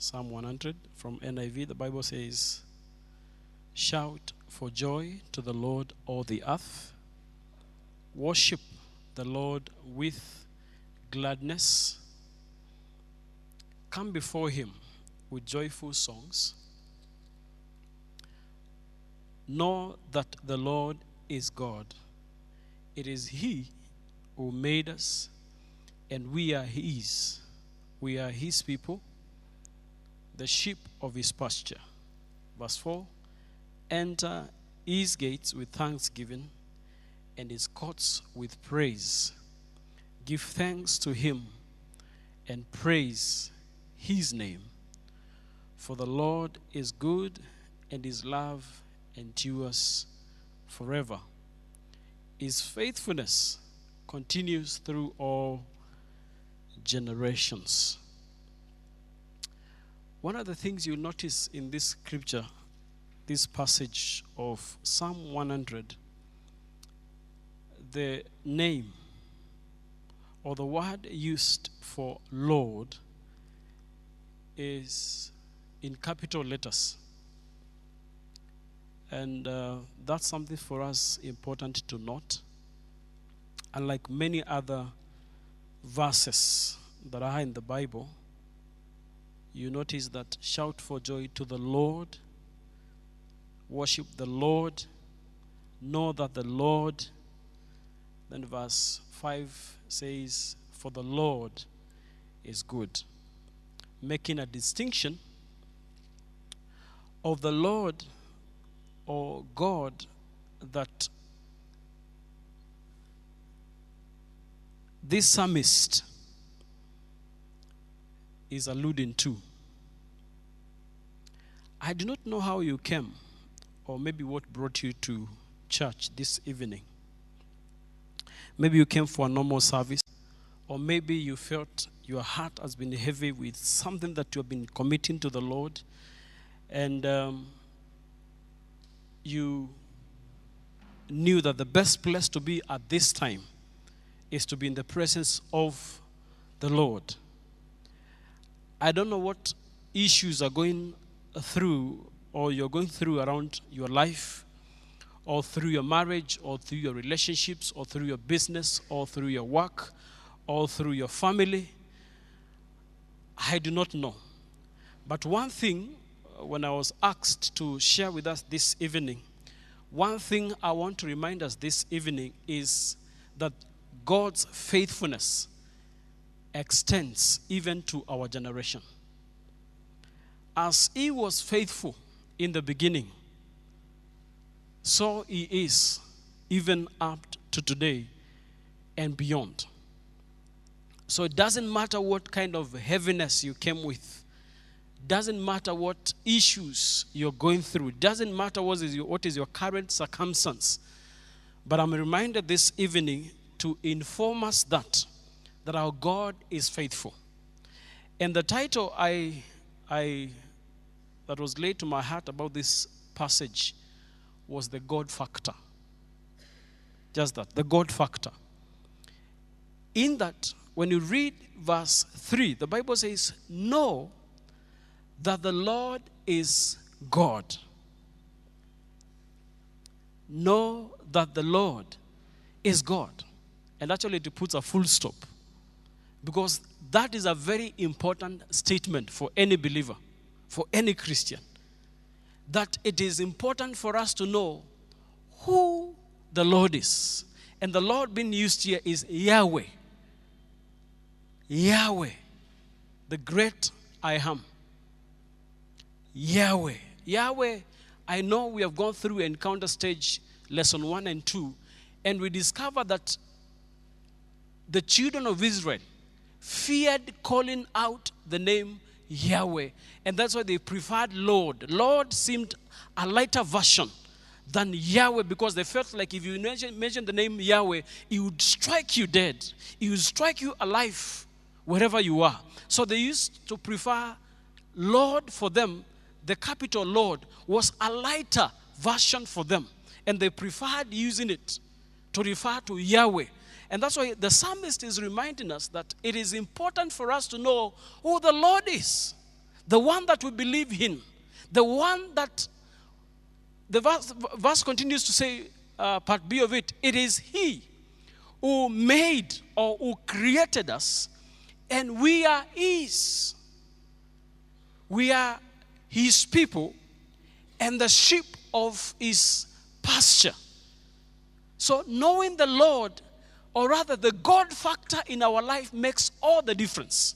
Psalm 100 from NIV, the Bible says, "Shout for joy to the Lord, all the earth. Worship the Lord with gladness. Come before him with joyful songs. Know that the Lord is God. It is he who made us, and we are his. We are his people, the sheep of his pasture." Verse 4, "Enter his gates with thanksgiving and his courts with praise. Give thanks to him and praise his name. For the Lord is good, and his love endures forever. His faithfulness continues through all generations." One of the things you'll notice in this scripture, this passage of Psalm 100, the name or the word used for Lord is in capital letters. And that's something for us important to note. Unlike many other verses that are in the Bible, you notice that shout for joy to the Lord, worship the Lord, know that the Lord. Then verse 5 says, "For the Lord is good," making a distinction of the Lord or God that this psalmist is alluding to. I do not know how you came, or maybe what brought you to church this evening. Maybe you came for a normal service, or maybe you felt your heart has been heavy with something that you have been committing to the Lord, and you knew that the best place to be at this time is to be in the presence of the Lord. I don't know what issues are going through or you're going through around your life, or through your marriage, or through your relationships, or through your business, or through your work, or through your family. I do not know. But one thing, when I was asked to share with us this evening, one thing I want to remind us this evening is that God's faithfulness extends even to our generation. As he was faithful in the beginning, so he is even up to today and beyond. So it doesn't matter what kind of heaviness you came with. Doesn't matter what issues you're going through. It doesn't matter what is your current circumstance. But I'm reminded this evening to inform us that our God is faithful. And the title that was laid to my heart about this passage was the God factor. Just that, the God factor. In that, when you read verse 3, the Bible says, "Know that the Lord is God." Know that the Lord is God. And actually it puts a full stop, because that is a very important statement for any believer, for any Christian. That it is important for us to know who the Lord is. And the Lord being used here is Yahweh. Yahweh, the great I am. Yahweh. Yahweh, I know we have gone through encounter stage lesson 1 and 2, and we discovered that the children of Israel feared calling out the name Yahweh, and that's why they preferred Lord. Lord seemed a lighter version than Yahweh, because they felt like if you mention the name Yahweh, it would strike you dead. It would strike you alive wherever you are. So they used to prefer Lord for them. The capital Lord was a lighter version for them, and they preferred using it to refer to Yahweh. And that's why the psalmist is reminding us that it is important for us to know who the Lord is. the one that we believe in, the one that the verse continues to say, part B of it, it is He who made or who created us, and we are His. We are His people and the sheep of His pasture. So knowing the Lord, or rather the God factor in our life, makes all the difference.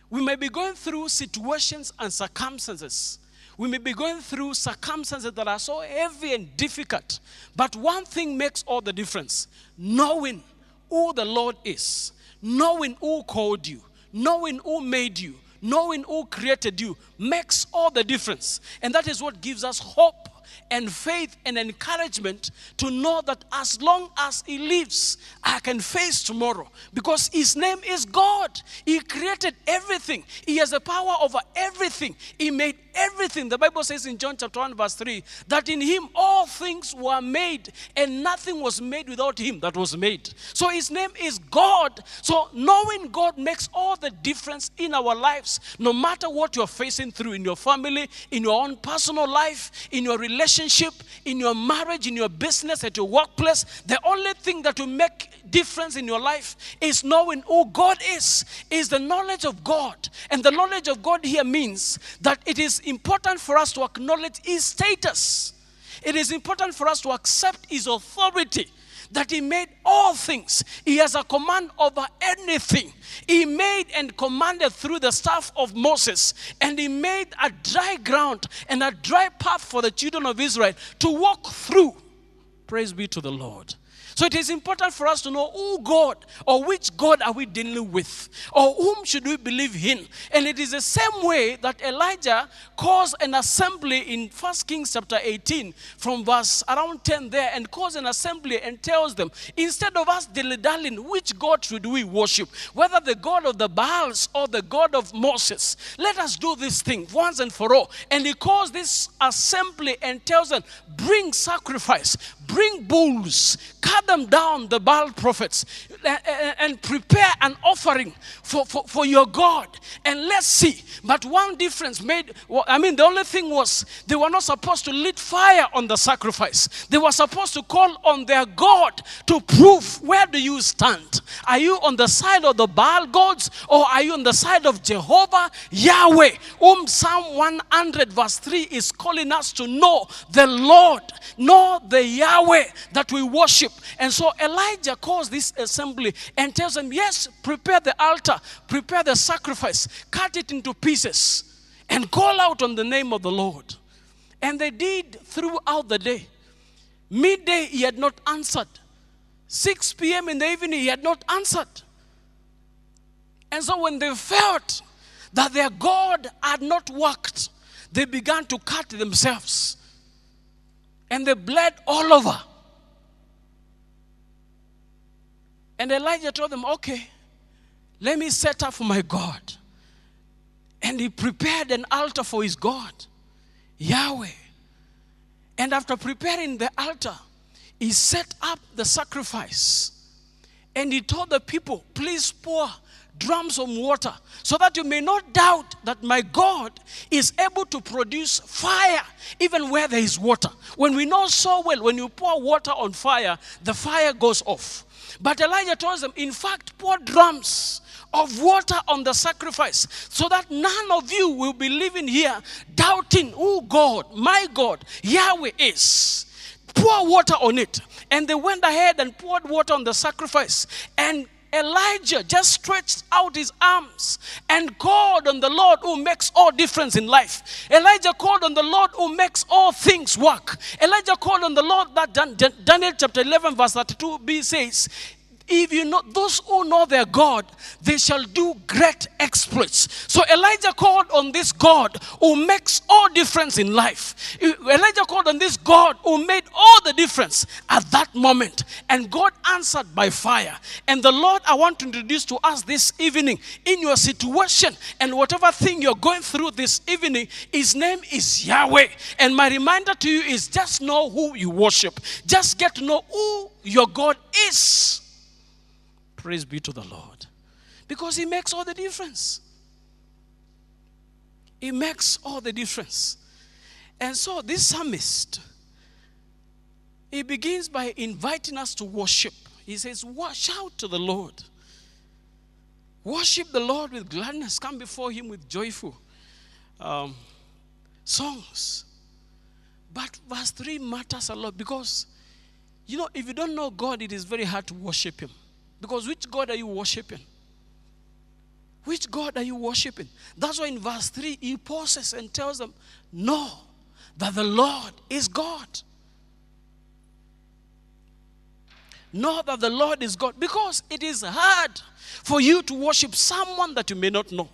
We may be going through situations and circumstances. We may be going through circumstances that are so heavy and difficult. But one thing makes all the difference. Knowing who the Lord is. Knowing who called you. Knowing who made you. Knowing who created you makes all the difference. And that is what gives us hope and faith and encouragement to know that as long as He lives, I can face tomorrow. Because His name is God. He created everything. He has the power over everything. He made everything. The Bible says in John chapter 1 verse 3 that in Him all things were made, and nothing was made without Him that was made. So His name is God. So knowing God makes all the difference in our lives. No matter what you're facing through in your family, in your own personal life, in your relationship, in your marriage, in your business, at your workplace, the only thing that will make difference in your life is knowing who God is the knowledge of God. And the knowledge of God here means that it is important for us to acknowledge His status. It is important for us to accept His authority, that He made all things. He has a command over anything. He made and commanded through the staff of Moses, and He made a dry ground and a dry path for the children of Israel to walk through. Praise be to the Lord. So it is important for us to know who God, or which God are we dealing with, or whom should we believe in. And it is the same way that Elijah calls an assembly in 1 Kings chapter 18 from verse around 10 there, and calls an assembly and tells them, instead of us dilly-dallying, which God should we worship, whether the God of the Baals or the God of Moses, let us do this thing once and for all. And he calls this assembly and tells them, bring sacrifice, bring bulls, cut them down, the Baal prophets, and prepare an offering for your God. And let's see. But one difference made, the only thing was they were not supposed to lit fire on the sacrifice. They were supposed to call on their God to prove, where do you stand? Are you on the side of the Baal gods, or are you on the side of Jehovah, Yahweh, whom Psalm 100 verse 3 is calling us to know the Lord, know the Yahweh that we worship. And so Elijah calls this assembly and tells them, yes, prepare the altar, prepare the sacrifice, cut it into pieces, and call out on the name of the Lord. And they did throughout the day. Midday, he had not answered. 6 p.m. in the evening, he had not answered. And so when they felt that their God had not worked, they began to cut themselves. And they bled all over. And Elijah told them, okay, let me set up for my God. And he prepared an altar for his God, Yahweh. And after preparing the altar, he set up the sacrifice. And he told the people, please pour drums of water, so that you may not doubt that my God is able to produce fire even where there is water. When we know so well, when you pour water on fire, the fire goes off. But Elijah tells them, in fact, pour drums of water on the sacrifice, so that none of you will be living here doubting who God, my God, Yahweh is. Pour water on it. And they went ahead and poured water on the sacrifice. And Elijah just stretched out his arms and called on the Lord who makes all difference in life. Elijah called on the Lord who makes all things work. Elijah called on the Lord that Daniel chapter 11 verse 32b says, if you know those who know their God, they shall do great exploits. So Elijah called on this God who makes all difference in life. Elijah called on this God who made all the difference at that moment. And God answered by fire. And the Lord I want to introduce to us this evening, in your situation and whatever thing you're going through this evening, his name is Yahweh. And my reminder to you is, just know who you worship. Just get to know who your God is. Praise be to the Lord. Because he makes all the difference. It makes all the difference. And so this psalmist, he begins by inviting us to worship. He says, shout to the Lord. Worship the Lord with gladness. Come before him with joyful songs. But verse 3 matters a lot because, if you don't know God, it is very hard to worship him. Because which God are you worshiping? Which God are you worshiping? That's why in verse 3, he pauses and tells them, know that the Lord is God. Know that the Lord is God. Because it is hard for you to worship someone that you may not know.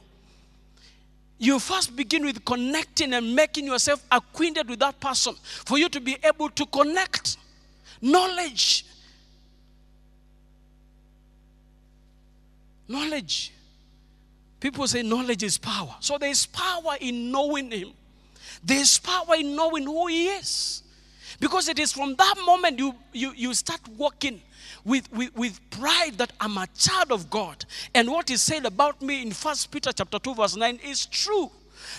You first begin with connecting and making yourself acquainted with that person for you to be able to connect. Knowledge. People say knowledge is power. So there is power in knowing him. There is power in knowing who he is. Because it is from that moment you start walking with pride that I'm a child of God. And what is said about me in 1 Peter chapter 2 verse 9 is true.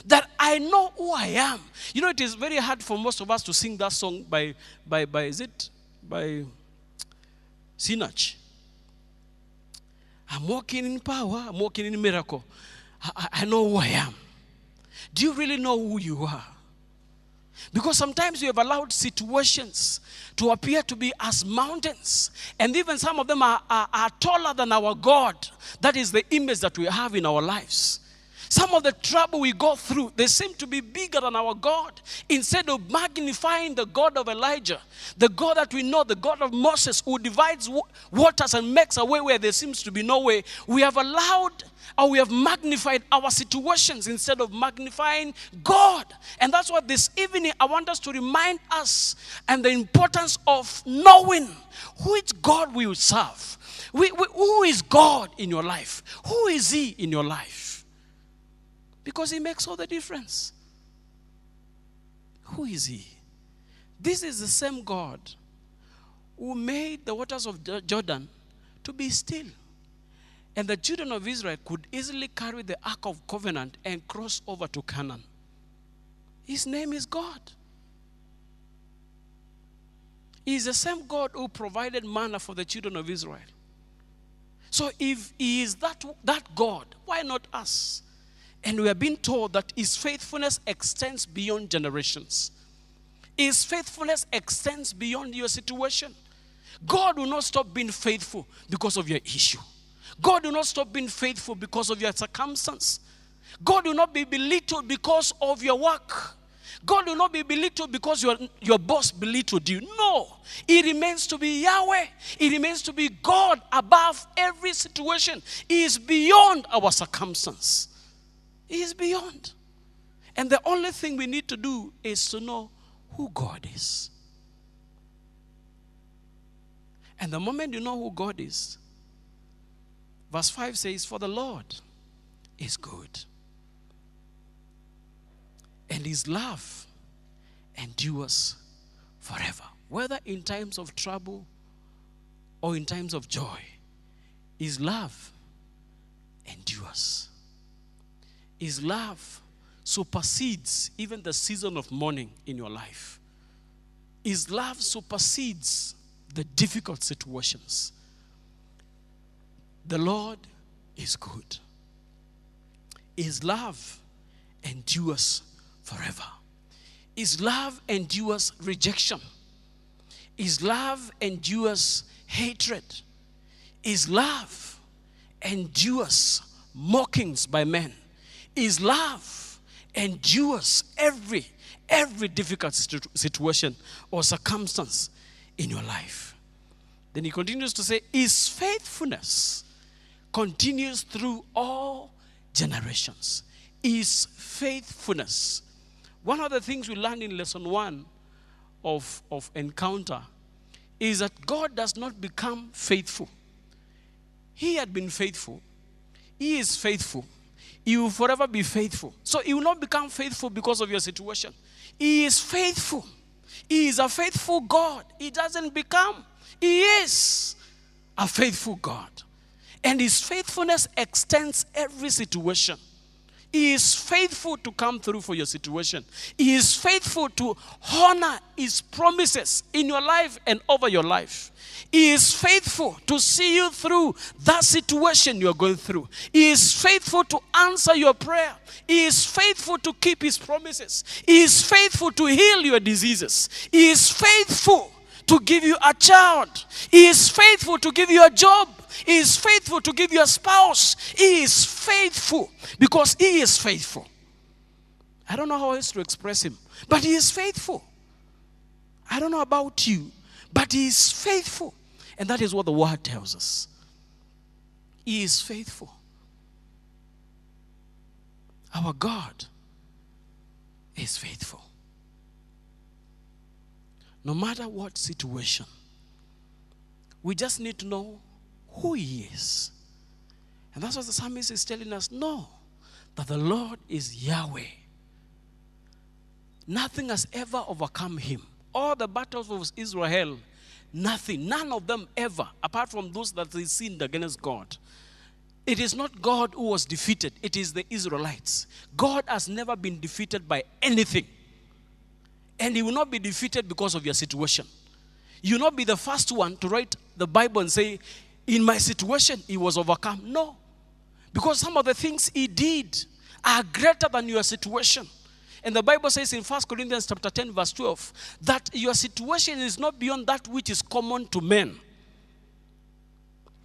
That I know who I am. It is very hard for most of us to sing that song by Sinach. I'm walking in power. I'm walking in miracle. I know who I am. Do you really know who you are? Because sometimes we have allowed situations to appear to be as mountains. And even some of them are taller than our God. That is the image that we have in our lives. Some of the trouble we go through, they seem to be bigger than our God. Instead of magnifying the God of Elijah, the God that we know, the God of Moses, who divides waters and makes a way where there seems to be no way, we have allowed or we have magnified our situations instead of magnifying God. And that's what this evening I want us to remind us and the importance of knowing which God we will serve. Who is God in your life? Who is he in your life? Because he makes all the difference. Who is he? This is the same God who made the waters of Jordan to be still. And the children of Israel could easily carry the Ark of Covenant and cross over to Canaan. His name is God. He is the same God who provided manna for the children of Israel. So if he is that God, why not us? And we have been told that his faithfulness extends beyond generations. His faithfulness extends beyond your situation. God will not stop being faithful because of your issue. God will not stop being faithful because of your circumstance. God will not be belittled because of your work. God will not be belittled because your boss belittled you. No. He remains to be Yahweh. He remains to be God above every situation. He is beyond our circumstance. He is beyond. And the only thing we need to do is to know who God is. And the moment you know who God is, verse 5 says, for the Lord is good. And his love endures forever. Whether in times of trouble or in times of joy, his love endures. His love supersedes even the season of mourning in your life. His love supersedes the difficult situations. The Lord is good. His love endures forever. His love endures rejection. His love endures hatred. His love endures mockings by men. His love endures every difficult situation or circumstance in your life. Then he continues to say, his faithfulness continues through all generations. His faithfulness. One of the things we learned in lesson 1 of Encounter is that God does not become faithful. He had been faithful. He is faithful. He will forever be faithful. So he will not become faithful because of your situation. He is faithful. He is a faithful God. He doesn't become. He is a faithful God. And his faithfulness extends every situation. He is faithful to come through for your situation. He is faithful to honor his promises in your life and over your life. He is faithful to see you through that situation you're going through. He is faithful to answer your prayer. He is faithful to keep his promises. He is faithful to heal your diseases. He is faithful to give you a child. He is faithful to give you a job. He is faithful to give you a spouse. He is faithful because he is faithful. I don't know how else to express him, but he is faithful. I don't know about you, but he is faithful. And that is what the word tells us. He is faithful. Our God is faithful. No matter what situation, we just need to know who he is. And that's what the psalmist is telling us. Know that the Lord is Yahweh. Nothing has ever overcome him. All the battles of Israel, nothing, none of them ever, apart from those that they sinned against God. It is not God who was defeated. It is the Israelites. God has never been defeated by anything. And he will not be defeated because of your situation. You will not be the first one to write the Bible and say, in my situation, he was overcome. No. Because some of the things he did are greater than your situation. And the Bible says in 1 Corinthians chapter 10, verse 12, that your situation is not beyond that which is common to men.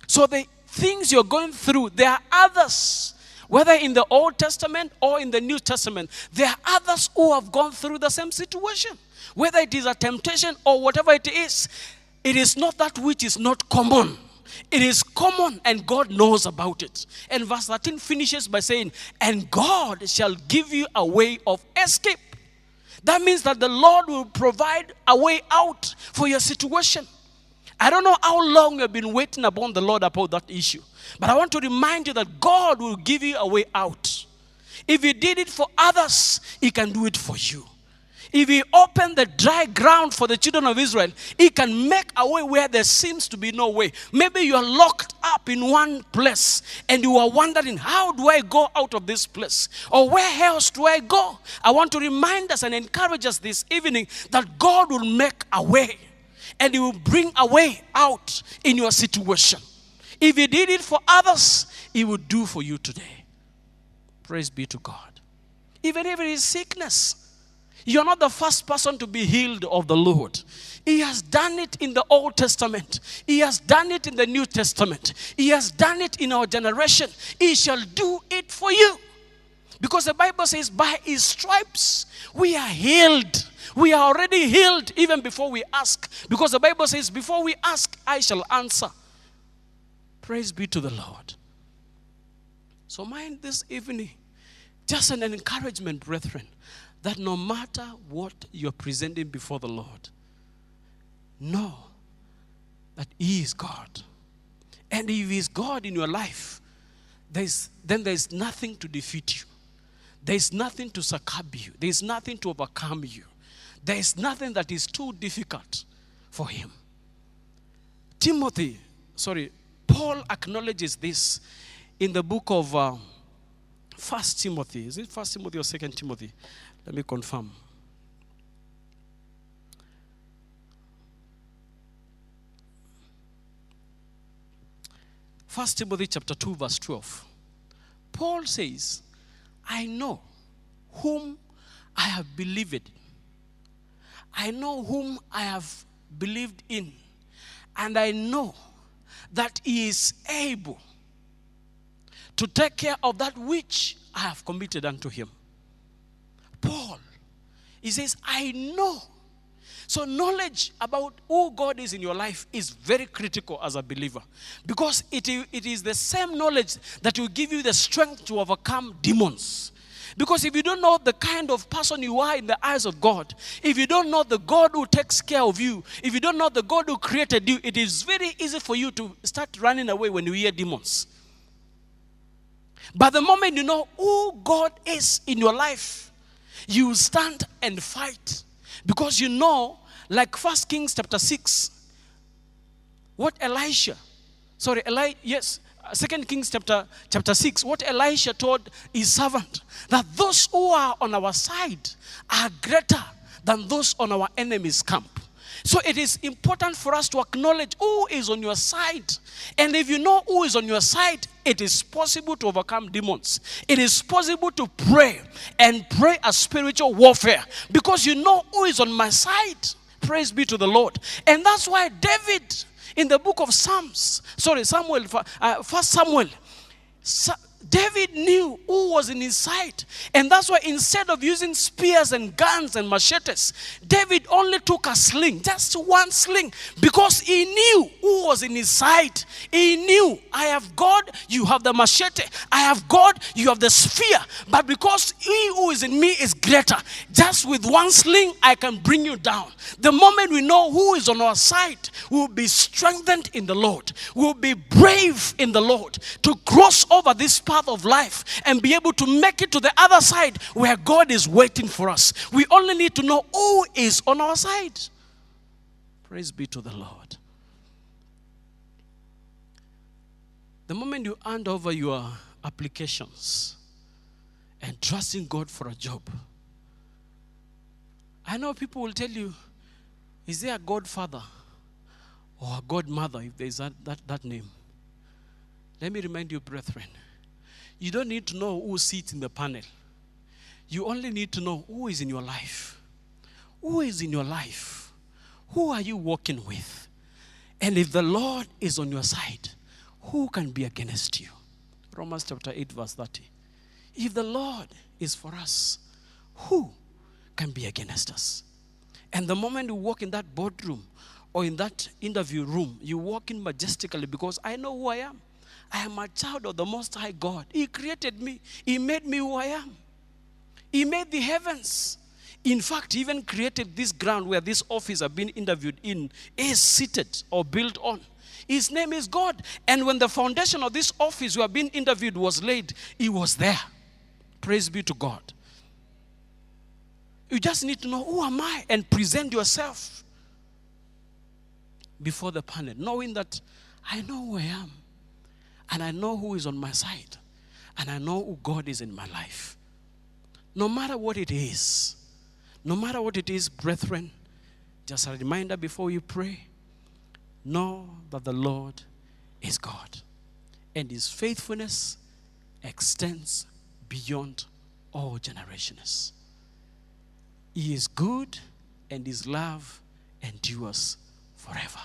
So the things you're going through, there are others, whether in the Old Testament or in the New Testament, there are others who have gone through the same situation. Whether it is a temptation or whatever it is not that which is not common. It is common and God knows about it. And verse 13 finishes by saying, and God shall give you a way of escape. That means that the Lord will provide a way out for your situation. I don't know how long you have been waiting upon the Lord about that issue. But I want to remind you that God will give you a way out. If he did it for others, he can do it for you. If he opened the dry ground for the children of Israel, he can make a way where there seems to be no way. Maybe you are locked up in one place and you are wondering, how do I go out of this place? Or where else do I go? I want to remind us and encourage us this evening that God will make a way and he will bring a way out in your situation. If he did it for others, he will do for you today. Praise be to God. Even if it is sickness, you're not the first person to be healed of the Lord. He has done it in the Old Testament. He has done it in the New Testament. He has done it in our generation. He shall do it for you. Because the Bible says, by his stripes we are healed. We are already healed even before we ask. Because the Bible says, before we ask, I shall answer. Praise be to the Lord. So mind this evening, just an encouragement, brethren, that no matter what you're presenting before the Lord, know that he is God. And if he is God in your life, then there's nothing to defeat you. There's nothing to succumb you. There's nothing to overcome you. There's nothing that is too difficult for him. Paul acknowledges this in the book of 1 Timothy. Is it 1 Timothy or 2 Timothy? Let me confirm. First Timothy chapter 2 verse 12. Paul says, I know whom I have believed. I know whom I have believed in. And I know that he is able to take care of that which I have committed unto him. Paul, he says, I know. So knowledge about who God is in your life is very critical as a believer. Because it is the same knowledge that will give you the strength to overcome demons. Because if you don't know the kind of person you are in the eyes of God, if you don't know the God who takes care of you, if you don't know the God who created you, it is very easy for you to start running away when you hear demons. But the moment you know who God is in your life, you stand and fight. Because you know, like 1 Kings chapter 6, what 2 Kings chapter 6, what Elisha told his servant, that those who are on our side are greater than those on our enemy's camp. So it is important for us to acknowledge who is on your side. And if you know who is on your side, it is possible to overcome demons. It is possible to pray and pray a spiritual warfare because you know who is on my side. Praise be to the Lord. And that's why David in the book of First Samuel, David knew who was in his side. And that's why instead of using spears and guns and machetes, David only took a sling, just one sling, because he knew who was in his side. He knew, I have God, you have the machete. I have God, you have the spear. But because he who is in me is greater, just with one sling, I can bring you down. The moment we know who is on our side, we will be strengthened in the Lord. We will be brave in the Lord to cross over this path of life and be able to make it to the other side where God is waiting for us. We only need to know who is on our side. Praise be to the Lord. The moment you hand over your applications and trusting God for a job, I know people will tell you, is there a godfather or a godmother, if there is that name? Let me remind you, brethren, you don't need to know who sits in the panel. You only need to know who is in your life. Who is in your life? Who are you walking with? And if the Lord is on your side, who can be against you? Romans chapter 8 verse 30. If the Lord is for us, who can be against us? And the moment you walk in that boardroom or in that interview room, you walk in majestically because I know who I am. I am a child of the Most High God. He created me. He made me who I am. He made the heavens. In fact, he even created this ground where this office has been interviewed in is seated or built on. His name is God. And when the foundation of this office where being interviewed was laid, he was there. Praise be to God. You just need to know, who am I? And present yourself before the panel, knowing that I know who I am. And I know who is on my side. And I know who God is in my life. No matter what it is, brethren, just a reminder before you pray, know that the Lord is God. And his faithfulness extends beyond all generations. He is good and his love endures forever.